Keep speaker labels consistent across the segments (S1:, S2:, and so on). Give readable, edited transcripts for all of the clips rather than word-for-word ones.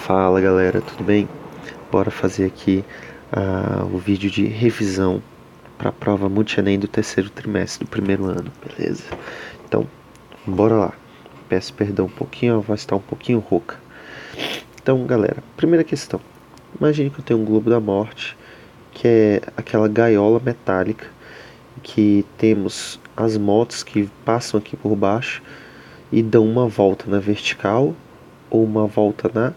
S1: Fala galera, tudo bem? Bora fazer aqui o vídeo de revisão para a prova Multi-Enem do terceiro trimestre do primeiro ano, beleza? Então, bora lá. Peço perdão um pouquinho, a voz está um pouquinho rouca. Então, galera, primeira questão. Imagine que eu tenho um globo da morte, que é aquela gaiola metálica, que temos as motos que passam aqui por baixo e dão uma volta na vertical ou uma volta na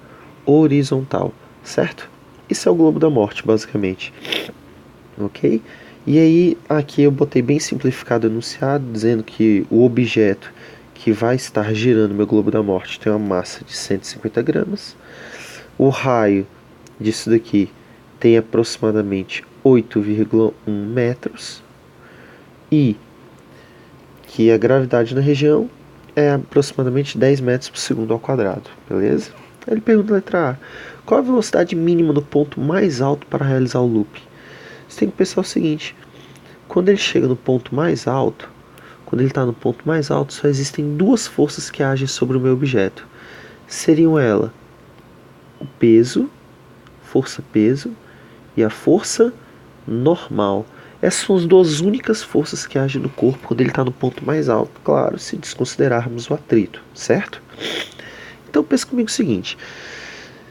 S1: horizontal, certo? Isso é o globo da morte, basicamente. Ok? E aí, aqui eu botei bem simplificado o enunciado, dizendo que o objeto que vai estar girando meu globo da morte tem uma massa de 150 gramas. O raio disso daqui tem aproximadamente 8,1 metros. E que a gravidade na região é aproximadamente 10 metros por segundo ao quadrado, beleza? Aí ele pergunta na letra A, qual a velocidade mínima no ponto mais alto para realizar o loop? Você tem que pensar o seguinte, quando ele chega no ponto mais alto, quando ele está no ponto mais alto, só existem duas forças que agem sobre o meu objeto. Seriam ela, o peso, força-peso, e a força normal. Essas são as duas únicas forças que agem no corpo quando ele está no ponto mais alto, claro, se desconsiderarmos o atrito, certo? Então pense comigo o seguinte,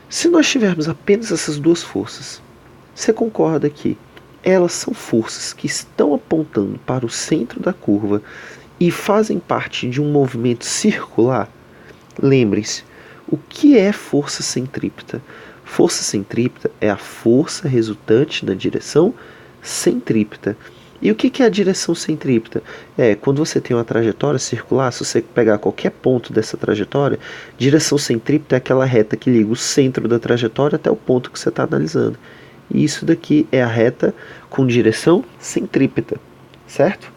S1: se nós tivermos apenas essas duas forças, você concorda que elas são forças que estão apontando para o centro da curva e fazem parte de um movimento circular? Lembrem-se, o que é força centrípeta? Força centrípeta é a força resultante na direção centrípeta. E o que é a direção centrípeta? É quando você tem uma trajetória circular, se você pegar qualquer ponto dessa trajetória, direção centrípeta é aquela reta que liga o centro da trajetória até o ponto que você está analisando. E isso daqui é a reta com direção centrípeta, certo?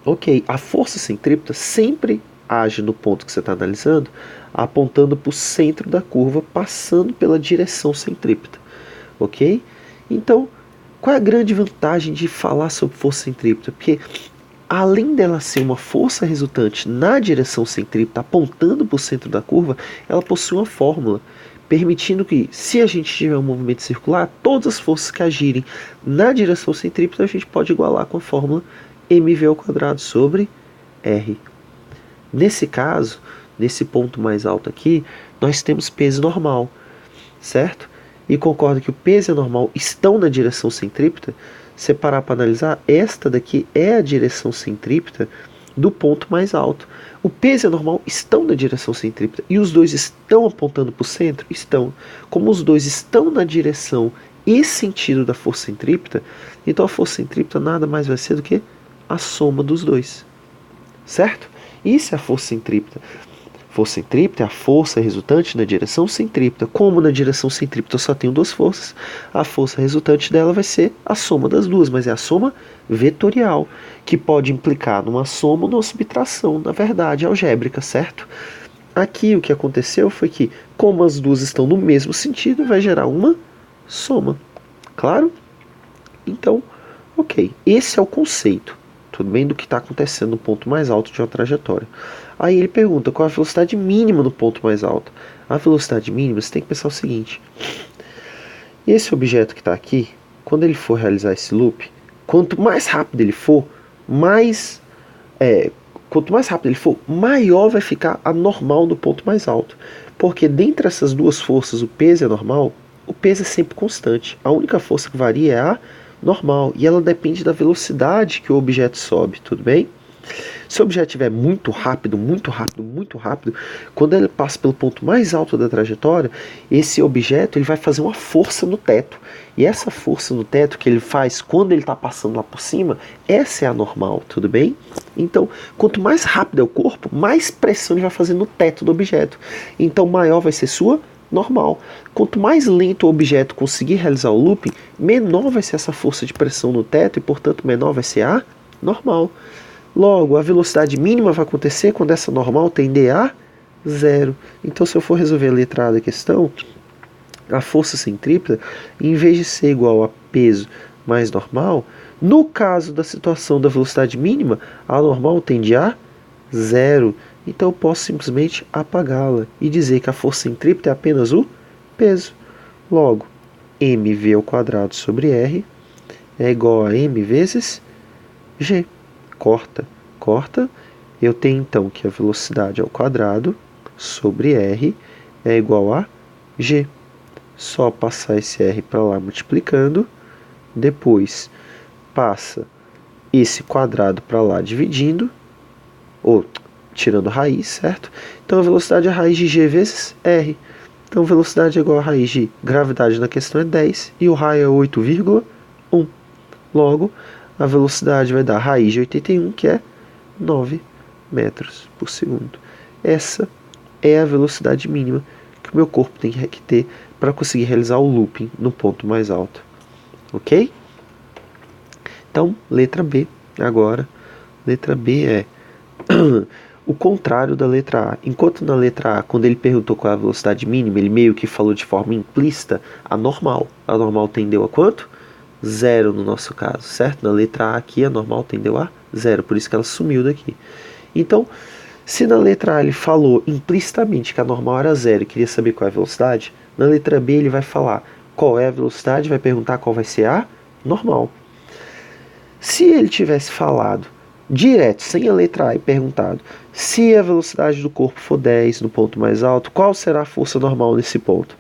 S1: Ok, a força centrípeta sempre age no ponto que você está analisando, apontando para o centro da curva, passando pela direção centrípeta, ok? Então, qual é a grande vantagem de falar sobre força centrípeta? Porque, além dela ser uma força resultante na direção centrípeta, apontando para o centro da curva, ela possui uma fórmula, permitindo que, se a gente tiver um movimento circular, todas as forças que agirem na direção centrípeta, a gente pode igualar com a fórmula mv² sobre r. Nesse caso, nesse ponto mais alto aqui, nós temos peso normal, certo? E concorda que o peso e a normal estão na direção centrípeta. Se parar para analisar, esta daqui é a direção centrípeta do ponto mais alto. O peso e a normal estão na direção centrípeta e os dois estão apontando para o centro? Estão. Como os dois estão na direção e sentido da força centrípeta, então a força centrípeta nada mais vai ser do que a soma dos dois, certo? Isso é a força centrípeta. Força centrípeta é a força resultante na direção centrípeta. Como na direção centrípeta eu só tenho duas forças, a força resultante dela vai ser a soma das duas, mas é a soma vetorial, que pode implicar numa soma ou numa subtração, na verdade, algébrica, certo? Aqui o que aconteceu foi que, como as duas estão no mesmo sentido, vai gerar uma soma. Claro? Então, ok, esse é o conceito, tudo bem, do que está acontecendo no ponto mais alto de uma trajetória. Aí ele pergunta qual a velocidade mínima no ponto mais alto. A velocidade mínima, você tem que pensar o seguinte. Esse objeto que está aqui, quando ele for realizar esse loop, quanto mais rápido ele for, maior vai ficar a normal do ponto mais alto. Porque dentre essas duas forças, o peso e a normal, o peso é sempre constante. A única força que varia é a normal. E ela depende da velocidade que o objeto sobe, tudo bem? Se o objeto estiver muito rápido, quando ele passa pelo ponto mais alto da trajetória, esse objeto ele vai fazer uma força no teto. E essa força no teto que ele faz quando ele está passando lá por cima, essa é a normal, tudo bem? Então, quanto mais rápido é o corpo, mais pressão ele vai fazer no teto do objeto. Então, maior vai ser sua normal. Quanto mais lento o objeto conseguir realizar o looping, menor vai ser essa força de pressão no teto e, portanto, menor vai ser a normal. Logo, a velocidade mínima vai acontecer quando essa normal tender a zero. Então, se eu for resolver a letra A da questão, a força centrípeta, em vez de ser igual a peso mais normal, no caso da situação da velocidade mínima, a normal tende a zero. Então eu posso simplesmente apagá-la e dizer que a força centrípeta é apenas o peso. Logo, mv ao quadrado sobre r é igual a m vezes g. Corta, corta. Eu tenho então que a velocidade ao quadrado sobre r é igual a g. Só passar esse r para lá multiplicando. Depois passa esse quadrado para lá dividindo, ou tirando raiz, certo? Então a velocidade é a raiz de g vezes r. Então velocidade é igual a raiz de gravidade na questão é 10 e o raio é 8,1. Logo, a velocidade vai dar raiz de 81, que é 9 metros por segundo. Essa é a velocidade mínima que o meu corpo tem que ter para conseguir realizar o looping no ponto mais alto. Ok? Então, letra B agora. Letra B é o contrário da letra A. Enquanto na letra A, quando ele perguntou qual é a velocidade mínima, ele meio que falou de forma implícita a normal. A normal tendeu a quanto? 0 no nosso caso, certo? Na letra A aqui, a normal tendeu a 0, por isso que ela sumiu daqui. Então, se na letra A ele falou implicitamente que a normal era 0 e queria saber qual é a velocidade, na letra B ele vai falar qual é a velocidade, vai perguntar qual vai ser a normal. Se ele tivesse falado direto, sem a letra A, e perguntado se a velocidade do corpo for 10 no ponto mais alto, qual será a força normal nesse ponto?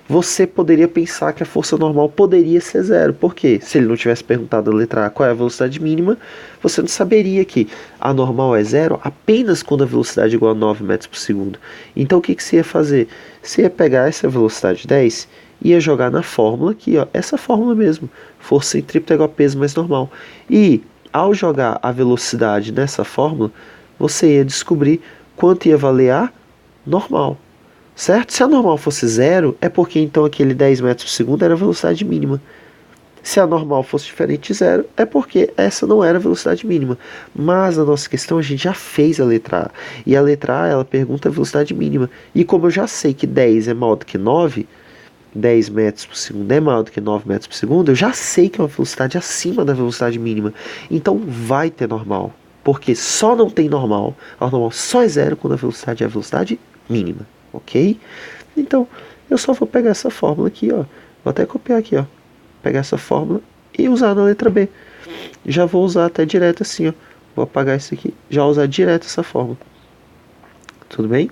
S1: Você poderia pensar que a força normal poderia ser 0. Por quê? Se ele não tivesse perguntado a letra A qual é a velocidade mínima, você não saberia que a normal é 0 apenas quando a velocidade é igual a 9 metros por segundo. Então o que você ia fazer? Você ia pegar essa velocidade 10 e ia jogar na fórmula aqui, ó, essa fórmula mesmo. Força centrípeta é igual a peso mais normal. E ao jogar a velocidade nessa fórmula, você ia descobrir quanto ia valer a normal. Certo? Se a normal fosse 0, é porque então aquele 10 metros por segundo era a velocidade mínima. Se a normal fosse diferente de 0, é porque essa não era a velocidade mínima. Mas na nossa questão a gente já fez a letra A. E a letra A ela pergunta a velocidade mínima. E como eu já sei que 10 é maior do que 9, 10 metros por segundo é maior do que 9 metros por segundo, eu já sei que é uma velocidade acima da velocidade mínima. Então vai ter normal. Porque só não tem normal. A normal só é 0 quando a velocidade é a velocidade mínima. Ok? Então, eu só vou pegar essa fórmula aqui, ó. Vou até copiar aqui, ó. Pegar essa fórmula e usar na letra B. Já vou usar até direto assim, ó. Vou apagar isso aqui. Já usar direto essa fórmula. Tudo bem?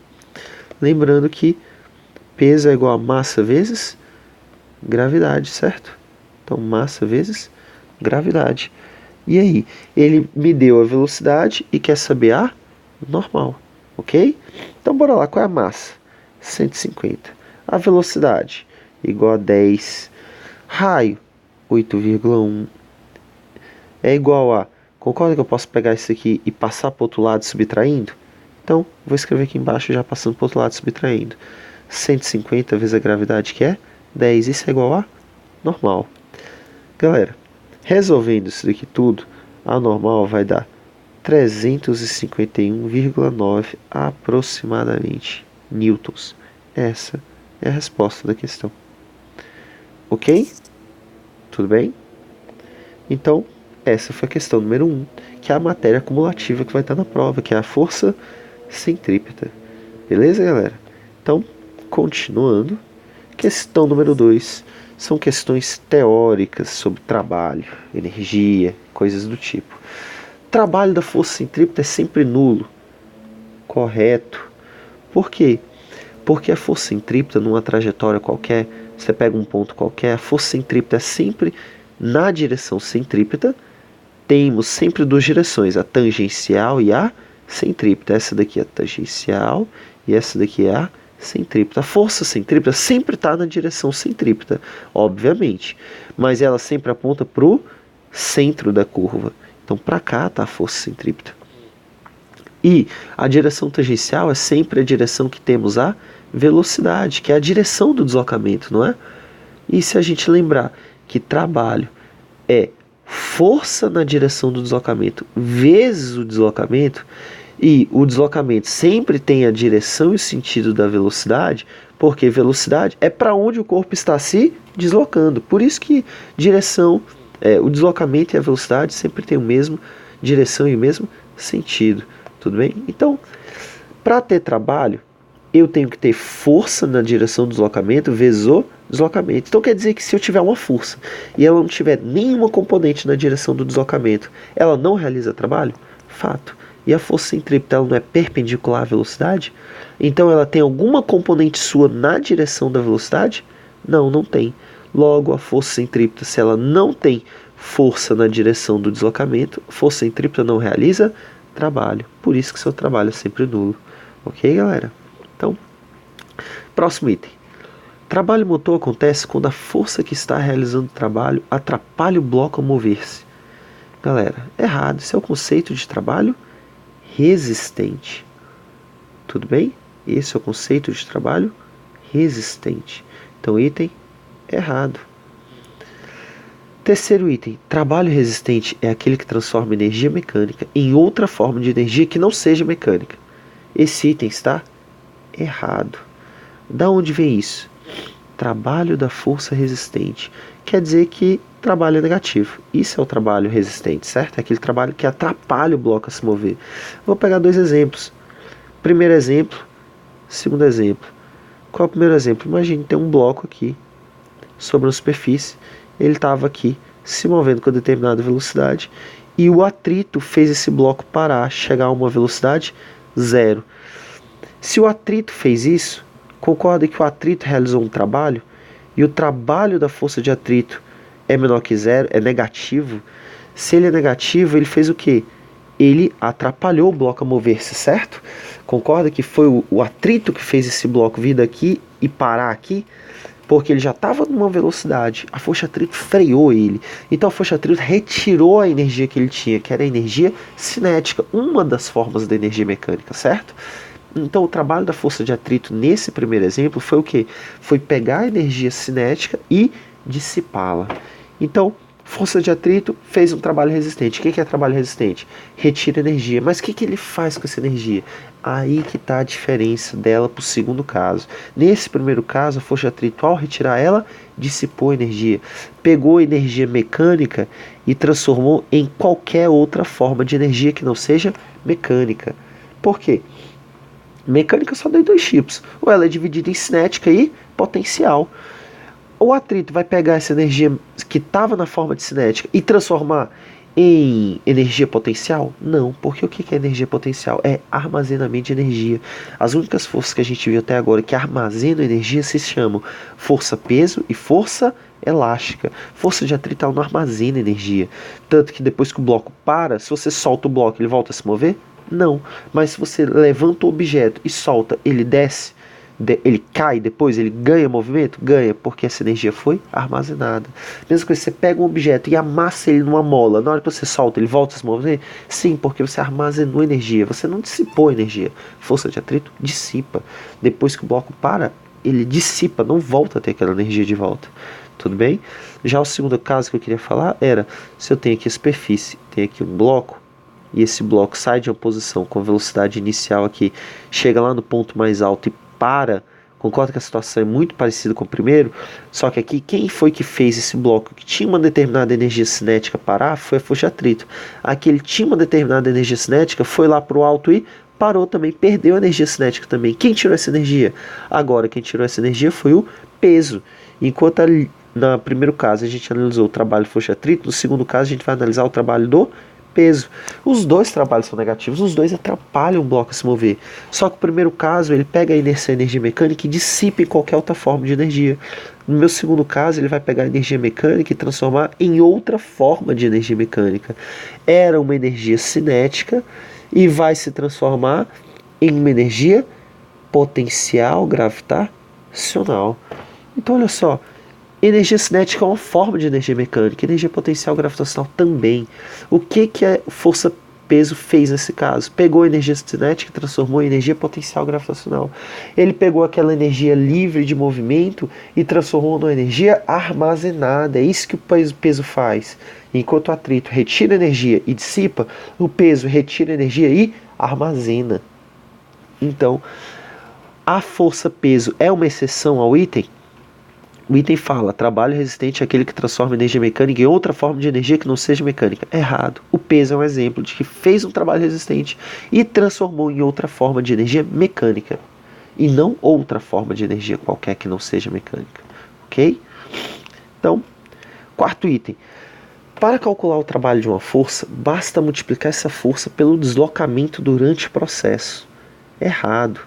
S1: Lembrando que peso é igual a massa vezes gravidade, certo? Então, massa vezes gravidade. E aí? Ele me deu a velocidade e quer saber a normal. Ok? Então, bora lá. Qual é a massa? 150. A velocidade, igual a 10. Raio, 8,1. É igual a... Concorda que eu posso pegar isso aqui e passar para o outro lado subtraindo? Então, vou escrever aqui embaixo já passando para o outro lado subtraindo. 150 vezes a gravidade que é 10. Isso é igual a normal. Galera, resolvendo isso daqui tudo, a normal vai dar 351,9 aproximadamente newtons. Essa é a resposta da questão. Ok? Tudo bem? Então, essa foi a questão número 1, que é a matéria acumulativa que vai estar na prova, que é a força centrípeta. Beleza, galera? Então, continuando, questão número 2 são questões teóricas sobre trabalho, energia, coisas do tipo. Trabalho da força centrípeta é sempre nulo. Correto. Por quê? Porque a força centrípeta, numa trajetória qualquer, você pega um ponto qualquer, a força centrípeta é sempre na direção centrípeta. Temos sempre duas direções, a tangencial e a centrípeta. Essa daqui é a tangencial e essa daqui é a centrípeta. A força centrípeta sempre está na direção centrípeta, obviamente, mas ela sempre aponta para o centro da curva. Então, para cá está a força centrípeta. E a direção tangencial é sempre a direção que temos a velocidade, que é a direção do deslocamento, não é? E se a gente lembrar que trabalho é força na direção do deslocamento vezes o deslocamento, e o deslocamento sempre tem a direção e o sentido da velocidade, porque velocidade é para onde o corpo está se deslocando. Por isso que o deslocamento e a velocidade sempre tem o mesmo direção e o mesmo sentido. Tudo bem? Então, para ter trabalho, eu tenho que ter força na direção do deslocamento vezes o deslocamento. Então quer dizer que se eu tiver uma força e ela não tiver nenhuma componente na direção do deslocamento, ela não realiza trabalho? Fato. E a força centrípeta ela não é perpendicular à velocidade? Então ela tem alguma componente sua na direção da velocidade? Não, não tem. Logo, a força centrípeta, se ela não tem força na direção do deslocamento, a força centrípeta não realiza trabalho. Por isso que seu trabalho é sempre nulo. Ok, galera? Então, próximo item. Trabalho motor acontece quando a força que está realizando o trabalho atrapalha o bloco a mover-se. Galera, errado. Esse é o conceito de trabalho resistente. Tudo bem? Esse é o conceito de trabalho resistente. Então, item errado. Terceiro item. Trabalho resistente é aquele que transforma energia mecânica em outra forma de energia que não seja mecânica. Esse item está errado. Da onde vem isso? Trabalho da força resistente. Quer dizer que trabalho é negativo. Isso é o trabalho resistente, certo? É aquele trabalho que atrapalha o bloco a se mover. Vou pegar dois exemplos. Primeiro exemplo, segundo exemplo. Qual é o primeiro exemplo? Imagine ter um bloco aqui sobre uma superfície. Ele estava aqui se movendo com determinada velocidade e o atrito fez esse bloco parar, chegar a uma velocidade zero. Se o atrito fez isso, concorda que o atrito realizou um trabalho e o trabalho da força de atrito é menor que zero, é negativo. Se ele é negativo, ele fez o quê? Ele atrapalhou o bloco a mover-se, certo? Concorda que foi o atrito que fez esse bloco vir daqui e parar aqui? Porque ele já estava numa velocidade, a força de atrito freou ele. Então a força de atrito retirou a energia que ele tinha, que era a energia cinética, uma das formas da energia mecânica, certo? Então o trabalho da força de atrito nesse primeiro exemplo foi o quê? Foi pegar a energia cinética e dissipá-la. Então, força de atrito fez um trabalho resistente. O que é trabalho resistente? Retira energia. Mas o que ele faz com essa energia? Aí que está a diferença dela para o segundo caso. Nesse primeiro caso, a força de atrito, ao retirar ela, dissipou energia. Pegou energia mecânica e transformou em qualquer outra forma de energia que não seja mecânica. Por quê? Mecânica só tem dois tipos. Ou ela é dividida em cinética e potencial. O atrito vai pegar essa energia que estava na forma de cinética e transformar em energia potencial? Não, porque o que é energia potencial? É armazenamento de energia. As únicas forças que a gente viu até agora que armazenam energia se chamam força-peso e força elástica. Força de atrito ela não armazena energia. Tanto que depois que o bloco para, se você solta o bloco, ele volta a se mover? Não, mas se você levanta o objeto e solta, ele desce, ele cai depois, ele ganha movimento? Ganha, porque essa energia foi armazenada. Mesma coisa, você pega um objeto e amassa ele numa mola, na hora que você solta, ele volta a se mover? Sim, porque você armazenou energia, você não dissipou energia. Força de atrito dissipa. Depois que o bloco para, ele dissipa, não volta a ter aquela energia de volta. Tudo bem? Já o segundo caso que eu queria falar era, se eu tenho aqui a superfície, tenho aqui um bloco, e esse bloco sai de uma posição com velocidade inicial aqui, chega lá no ponto mais alto e para, concorda que a situação é muito parecida com o primeiro, só que aqui quem foi que fez esse bloco que tinha uma determinada energia cinética parar foi a força de atrito. Aqui ele tinha uma determinada energia cinética, foi lá para o alto e parou também, perdeu a energia cinética também. Quem tirou essa energia? Agora quem tirou essa energia foi o peso. Enquanto ali, no primeiro caso a gente analisou o trabalho de força de atrito, no segundo caso a gente vai analisar o trabalho do peso. Os dois trabalhos são negativos, os dois atrapalham o bloco a se mover. Só que o primeiro caso, ele pega a energia mecânica e dissipa em qualquer outra forma de energia. No meu segundo caso, ele vai pegar a energia mecânica e transformar em outra forma de energia mecânica. Era uma energia cinética e vai se transformar em uma energia potencial gravitacional. Então, olha só, energia cinética é uma forma de energia mecânica, energia potencial gravitacional também. O que a força-peso fez nesse caso? Pegou a energia cinética e transformou em energia potencial gravitacional. Ele pegou aquela energia livre de movimento e transformou numa energia armazenada. É isso que o peso faz. Enquanto o atrito retira energia e dissipa, o peso retira energia e armazena. Então, a força-peso é uma exceção ao item? O item fala, trabalho resistente é aquele que transforma energia mecânica em outra forma de energia que não seja mecânica. Errado. O peso é um exemplo de que fez um trabalho resistente e transformou em outra forma de energia mecânica. e não outra forma de energia qualquer que não seja mecânica, ok? Então, quarto item. Para calcular o trabalho de uma força, basta multiplicar essa força pelo deslocamento durante o processo. Errado.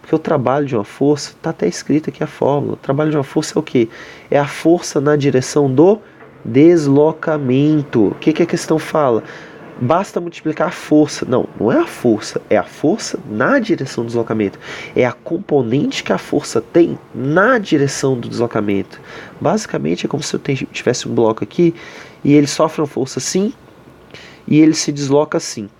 S1: Porque o trabalho de uma força, está até escrito aqui a fórmula. O trabalho de uma força é o quê? É a força na direção do deslocamento. O que a questão fala? Basta multiplicar a força. Não, não é a força. É a força na direção do deslocamento. É a componente que a força tem na direção do deslocamento. Basicamente é como se eu tivesse um bloco aqui e ele sofre uma força assim e ele se desloca assim.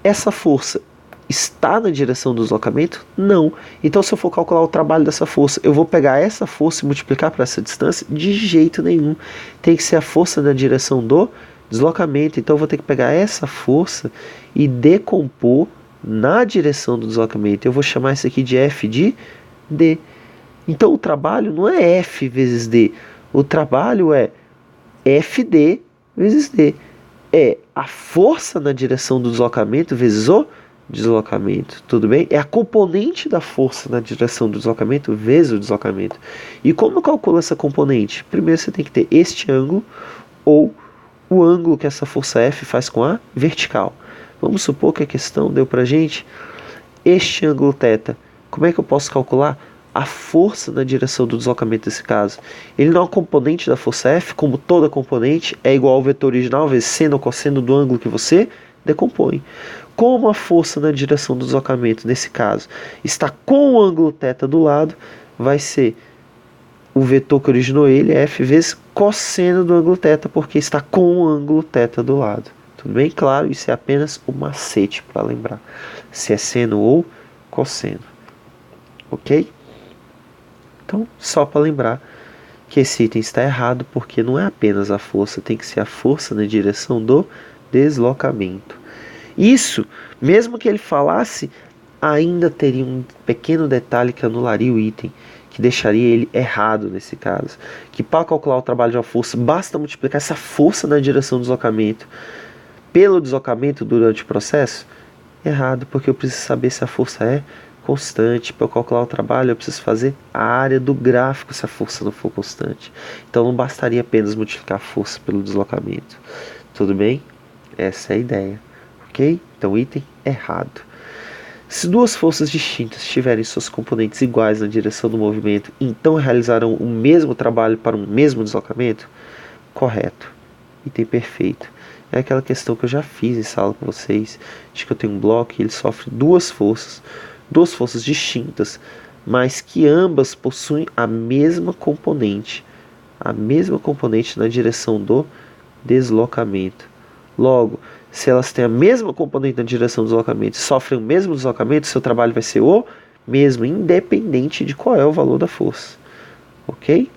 S1: Essa força está na direção do deslocamento? Não. Então, se eu for calcular o trabalho dessa força, eu vou pegar essa força e multiplicar para essa distância? De jeito nenhum. Tem que ser a força na direção do deslocamento. Então, eu vou ter que pegar essa força e decompor na direção do deslocamento. Eu vou chamar isso aqui de F de D. Então, o trabalho não é F vezes D. O trabalho é FD vezes D. É a força na direção do deslocamento vezes o deslocamento, tudo bem? É a componente da força na direção do deslocamento vezes o deslocamento. E como eu calculo essa componente? Primeiro você tem que ter este ângulo ou o ângulo que essa força F faz com a vertical. Vamos supor que a questão deu pra gente este ângulo θ. Como é que eu posso calcular a força na direção do deslocamento desse caso? Ele não é uma componente da força F, como toda componente é igual ao vetor original vezes seno ou cosseno do ângulo que você decompõe. Como a força na direção do deslocamento, nesse caso, está com o ângulo θ do lado, vai ser o vetor que originou ele, F vezes cosseno do ângulo θ, porque está com o ângulo θ do lado. Tudo bem? Claro, isso é apenas um macete para lembrar se é seno ou cosseno. Ok? Então, só para lembrar que esse item está errado, porque não é apenas a força, tem que ser a força na direção do deslocamento. Isso, mesmo que ele falasse, ainda teria um pequeno detalhe que anularia o item, que deixaria ele errado nesse caso. Que para calcular o trabalho de uma força, basta multiplicar essa força na direção do deslocamento pelo deslocamento durante o processo? Errado, porque eu preciso saber se a força é constante. Para eu calcular o trabalho, eu preciso fazer a área do gráfico se a força não for constante. Então não bastaria apenas multiplicar a força pelo deslocamento. Tudo bem? Essa é a ideia. Ok? Então, item errado. Se duas forças distintas tiverem suas componentes iguais na direção do movimento, então realizarão o mesmo trabalho para um mesmo deslocamento? Correto. Item perfeito. É aquela questão que eu já fiz em sala com vocês, de que eu tenho um bloco e ele sofre duas forças distintas, mas que ambas possuem a mesma componente na direção do deslocamento. Logo, se elas têm a mesma componente na direção do deslocamento e sofrem o mesmo deslocamento, seu trabalho vai ser o mesmo, independente de qual é o valor da força. Ok?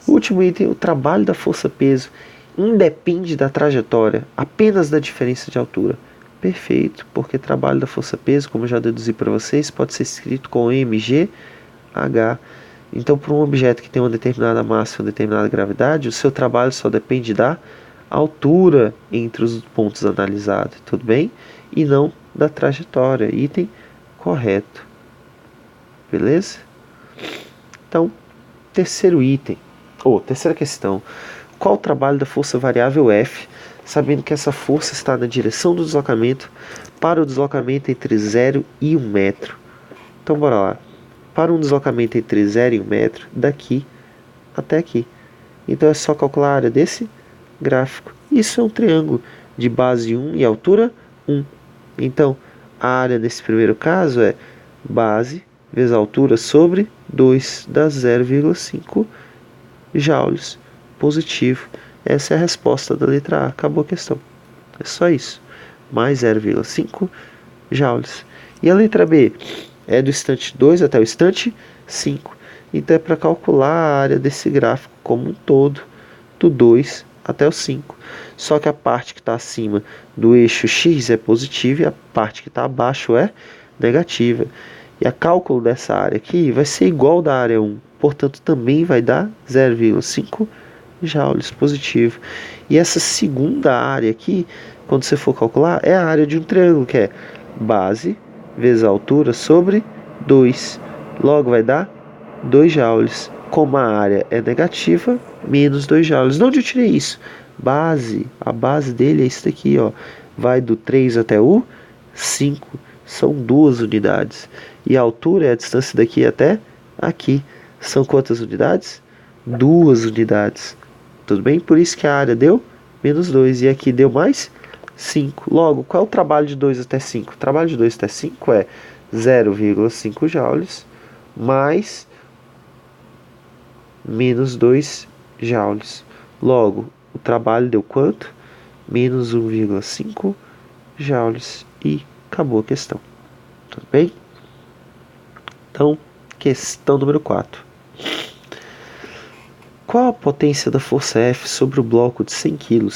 S1: Último item, o trabalho da força-peso independe da trajetória, apenas da diferença de altura. Perfeito, porque trabalho da força-peso, como eu já deduzi para vocês, pode ser escrito com mgh. Então, para um objeto que tem uma determinada massa e uma determinada gravidade, o seu trabalho só depende da altura entre os pontos analisados, tudo bem? E não da trajetória. Item correto. Beleza? Então, terceiro item, terceira questão. Qual o trabalho da força variável F, sabendo que essa força está na direção do deslocamento para o deslocamento entre 0 e 1 metro? Então, bora lá. Para um deslocamento entre 0 e 1 metro, daqui até aqui. Então, é só calcular a área desse gráfico. Isso é um triângulo de base 1 e altura 1. Então, a área nesse primeiro caso é base vezes altura sobre 2, dá 0,5 joules. Positivo. Essa é a resposta da letra A. Acabou a questão. É só isso. Mais 0,5 joules. E a letra B? É do instante 2 até o instante 5. Então é para calcular a área desse gráfico como um todo, do 2 até o 5. Só que a parte que está acima do eixo X é positiva e a parte que está abaixo é negativa. E a cálculo dessa área aqui vai ser igual da área 1. Portanto, também vai dar 0,5 joules positivo. E essa segunda área aqui, quando você for calcular, é a área de um triângulo, que é base vezes a altura sobre 2. Logo vai dar 2 joules. Como a área é negativa, menos 2 joules. De onde eu tirei isso? A base dele é isso daqui, ó. Vai do 3 até o 5. São 2 unidades. E a altura é a distância daqui até aqui. São quantas unidades? 2 unidades. Tudo bem? Por isso que a área deu menos 2. E aqui deu mais 5. Logo, qual é o trabalho de 2 até 5? O trabalho de 2 até 5 é 0,5 joules mais menos 2 joules. Logo, o trabalho deu quanto? Menos 1,5 joules. E acabou a questão. Tudo bem? Então, questão número 4. Qual a potência da força F sobre o bloco de 100 kg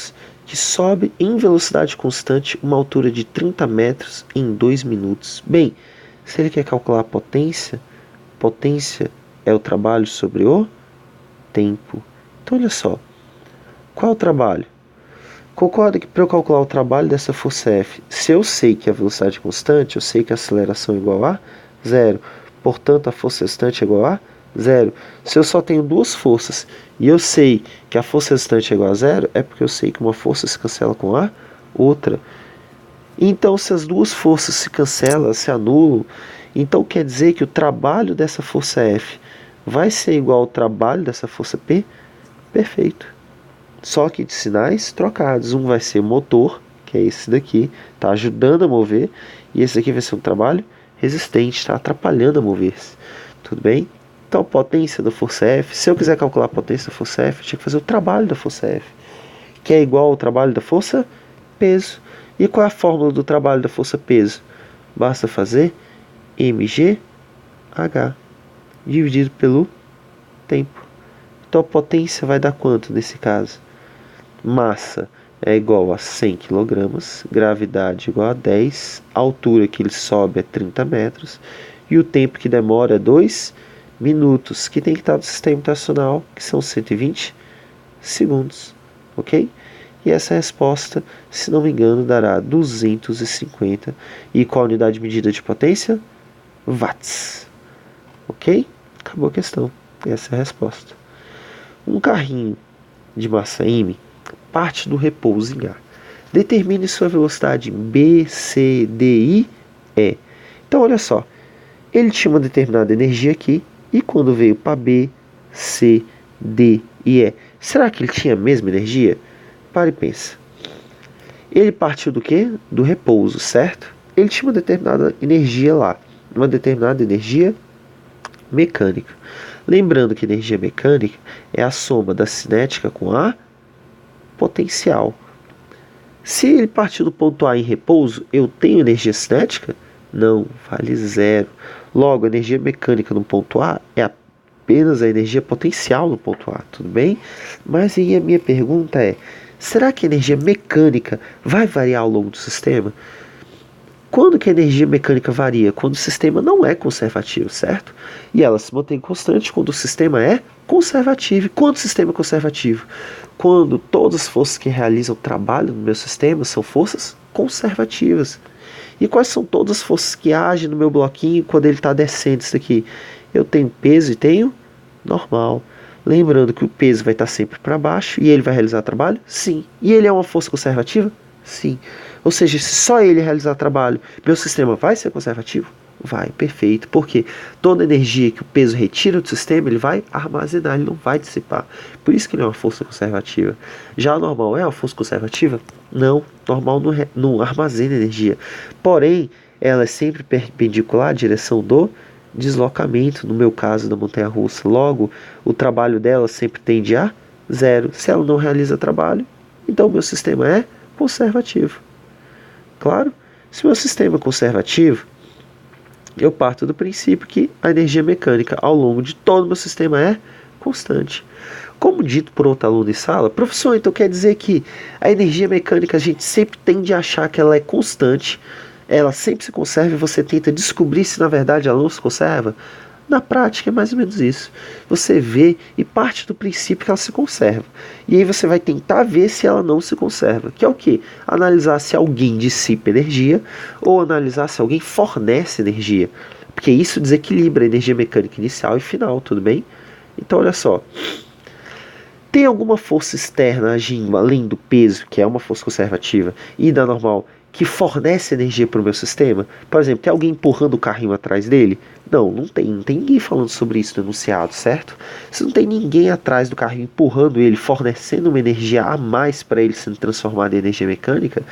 S1: que sobe em velocidade constante uma altura de 30 metros em 2 minutos? Bem, se ele quer calcular a potência é o trabalho sobre o tempo. Então, olha só. Qual é o trabalho? Concorda que para eu calcular o trabalho dessa força F, se eu sei que a velocidade é constante, eu sei que a aceleração é igual a 0. Portanto, a força restante é igual a 0. Se eu só tenho duas forças e eu sei que a força restante é igual a 0, é porque eu sei que uma força se cancela com a outra. Então, se as duas forças se cancelam, se anulam, então quer dizer que o trabalho dessa força F vai ser igual ao trabalho dessa força P? Perfeito. Só que de sinais trocados. Um vai ser motor, que é esse daqui, está ajudando a mover, e esse aqui vai ser um trabalho resistente, está atrapalhando a mover-se. Tudo bem? Então, a potência da força F, se eu quiser calcular a potência da força F, eu tinha que fazer o trabalho da força F, que é igual ao trabalho da força peso. E qual é a fórmula do trabalho da força peso? Basta fazer mgh dividido pelo tempo. Então, a potência vai dar quanto nesse caso? Massa é igual a 100 kg, gravidade igual a 10, a altura que ele sobe é 30 metros, e o tempo que demora é 2 minutos, que tem que estar no sistema internacional, que são 120 segundos, ok? E essa resposta, se não me engano, dará 250, e qual a unidade de medida de potência? Watts, ok? Acabou a questão, essa é a resposta. Um carrinho de massa M parte do repouso em A. Determine sua velocidade em B, C, D, I, E. Então, olha só. Ele tinha uma determinada energia aqui. E quando veio para B, C, D e E, será que ele tinha a mesma energia? Para e pensa. Ele partiu do quê? Do repouso, certo? Ele tinha uma determinada energia lá. Uma determinada energia mecânica. Lembrando que energia mecânica é a soma da cinética com a potencial. Se ele partir do ponto A em repouso, eu tenho energia cinética? Não, vale 0. Logo, a energia mecânica no ponto A é apenas a energia potencial no ponto A, tudo bem? Mas aí a minha pergunta é, será que a energia mecânica vai variar ao longo do sistema? Quando que a energia mecânica varia? Quando o sistema não é conservativo, certo? E ela se mantém constante quando o sistema é conservativo. E quando o sistema é conservativo? Quando todas as forças que realizam trabalho no meu sistema são forças conservativas. E quais são todas as forças que agem no meu bloquinho quando ele está descendo isso daqui? Eu tenho peso e tenho normal. Lembrando que o peso vai estar sempre para baixo e ele vai realizar trabalho? Sim. E ele é uma força conservativa? Sim. Ou seja, se só ele realizar trabalho, meu sistema vai ser conservativo? Vai, perfeito. Porque toda energia que o peso retira do sistema, ele vai armazenar, ele não vai dissipar. Por isso que ele é uma força conservativa. Já a normal é uma força conservativa? Não, normal não armazena energia. Porém, ela é sempre perpendicular à direção do deslocamento, no meu caso da montanha-russa. Logo, o trabalho dela sempre tende a 0. Se ela não realiza trabalho, então o meu sistema é conservativo. Claro, se o meu sistema é conservativo, eu parto do princípio que a energia mecânica ao longo de todo o meu sistema é constante. Como dito por outro aluno em sala, professor, então quer dizer que a energia mecânica a gente sempre tende a achar que ela é constante, ela sempre se conserva e você tenta descobrir se na verdade ela não se conserva? Na prática é mais ou menos isso. Você vê e parte do princípio que ela se conserva. E aí você vai tentar ver se ela não se conserva. Que é o quê? Analisar se alguém dissipa energia ou analisar se alguém fornece energia. Porque porque isso desequilibra a energia mecânica inicial e final, tudo bem? Então olha só, tem alguma força externa agindo além do peso, que é uma força conservativa, e da normal, que fornece energia para o meu sistema? Por exemplo, tem alguém empurrando o carrinho atrás dele? Não, não tem ninguém falando sobre isso no enunciado, certo? Se não tem ninguém atrás do carrinho empurrando ele, fornecendo uma energia a mais para ele sendo transformado em energia mecânica,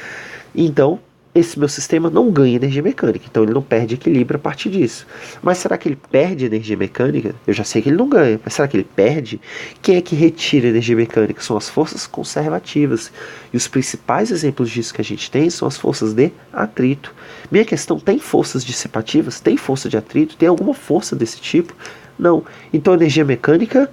S1: então esse meu sistema não ganha energia mecânica, então ele não perde equilíbrio a partir disso. Mas será que ele perde energia mecânica? Eu já sei que ele não ganha, mas será que ele perde? Quem é que retira energia mecânica? São as forças conservativas. E os principais exemplos disso que a gente tem são as forças de atrito. Minha questão, tem forças dissipativas? Tem força de atrito? Tem alguma força desse tipo? Não. Então a energia mecânica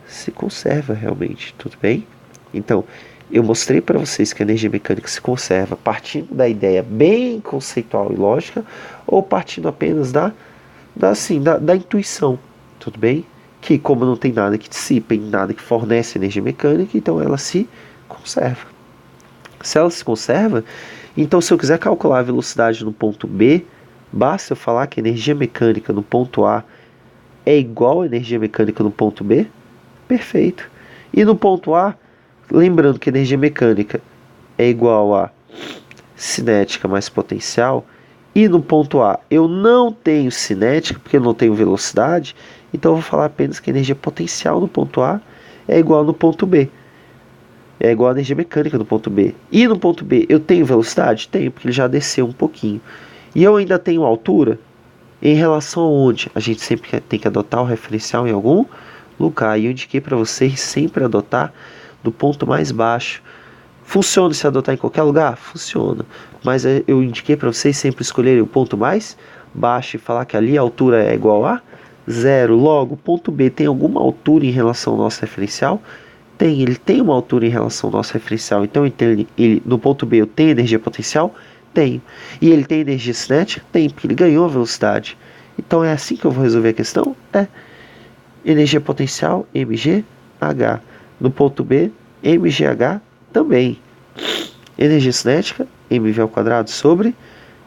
S1: se conserva realmente, tudo bem? Então, eu mostrei para vocês que a energia mecânica se conserva partindo da ideia bem conceitual e lógica ou partindo apenas da intuição, tudo bem? Que como não tem nada que dissipa e nada que fornece energia mecânica, então ela se conserva. Se ela se conserva, então se eu quiser calcular a velocidade no ponto B, basta eu falar que a energia mecânica no ponto A é igual à energia mecânica no ponto B? Perfeito. E no ponto A, lembrando que energia mecânica é igual a cinética mais potencial, e no ponto A eu não tenho cinética, porque eu não tenho velocidade, então eu vou falar apenas que a energia potencial no ponto A é igual no ponto B. É igual a energia mecânica no ponto B. E no ponto B eu tenho velocidade? Tenho, porque ele já desceu um pouquinho. E eu ainda tenho altura? Em relação a onde? A gente sempre tem que adotar o referencial em algum lugar. E eu indiquei para vocês sempre adotar do ponto mais baixo. Funciona se adotar em qualquer lugar? Funciona. Mas eu indiquei para vocês sempre escolherem o ponto mais baixo e falar que ali a altura é igual a zero. Logo, o ponto B tem alguma altura em relação ao nosso referencial? Tem, ele tem uma altura em relação ao nosso referencial. Então, no ponto B eu tenho energia potencial? Tenho. E ele tem energia cinética? Tem, porque ele ganhou a velocidade. Então é assim que eu vou resolver a questão? É. Energia potencial, mgh. No ponto B, mgh também. Energia cinética, mv ao quadrado sobre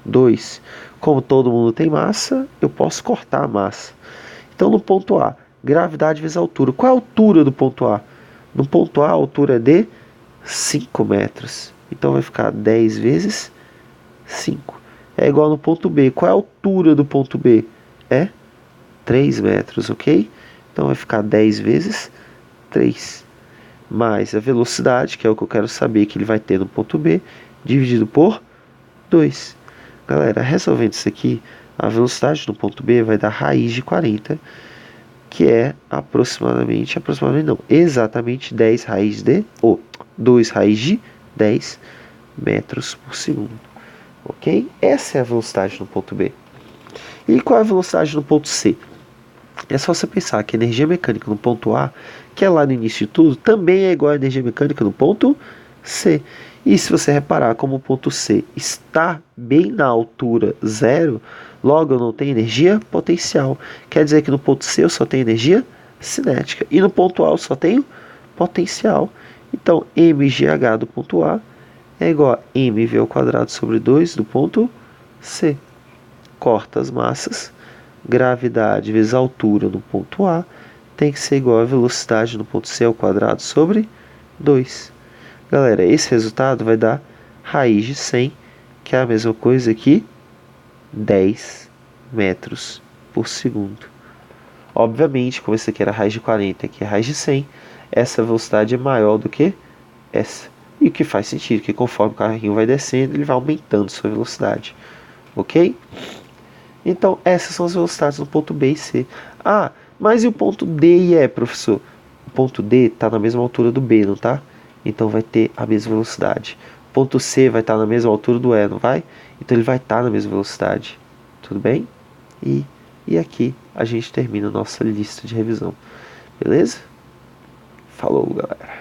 S1: 2. Como todo mundo tem massa, eu posso cortar a massa. Então no ponto A, gravidade vezes altura. Qual é a altura do ponto A? No ponto A, a altura é de 5 metros. Então vai ficar 10 vezes 5. É igual no ponto B. Qual é a altura do ponto B? É 3 metros, ok? Então vai ficar 10 vezes 3. Mais a velocidade, que é o que eu quero saber que ele vai ter no ponto B, dividido por 2. Galera, resolvendo isso aqui, a velocidade no ponto B vai dar raiz de 40, que é exatamente 10 raiz de, 2 raiz de 10 metros por segundo. Ok? Essa é a velocidade no ponto B. E qual é a velocidade no ponto C? É só você pensar que a energia mecânica no ponto A, que é lá no início de tudo, também é igual à energia mecânica no ponto C. E se você reparar como o ponto C está bem na altura zero, logo eu não tenho energia potencial. Quer dizer que no ponto C eu só tenho energia cinética. E no ponto A eu só tenho potencial. Então, mgh do ponto A é igual a mv ao quadrado sobre 2 do ponto C. Corta as massas. Gravidade vezes altura no ponto A tem que ser igual a velocidade no ponto C ao quadrado sobre 2. Galera, esse resultado vai dar raiz de 100, que é a mesma coisa que 10 metros por segundo. Obviamente, como esse aqui era raiz de 40 e aqui é raiz de 100, essa velocidade é maior do que essa. E o que faz sentido, que conforme o carrinho vai descendo, ele vai aumentando sua velocidade. Ok? Então, essas são as velocidades no ponto B e C. Ah, mas e o ponto D e E, professor? O ponto D está na mesma altura do B, não tá? Então vai ter a mesma velocidade. O ponto C vai estar na mesma altura do E, não vai? Então ele vai estar na mesma velocidade. Tudo bem? E aqui a gente termina a nossa lista de revisão. Beleza? Falou, galera.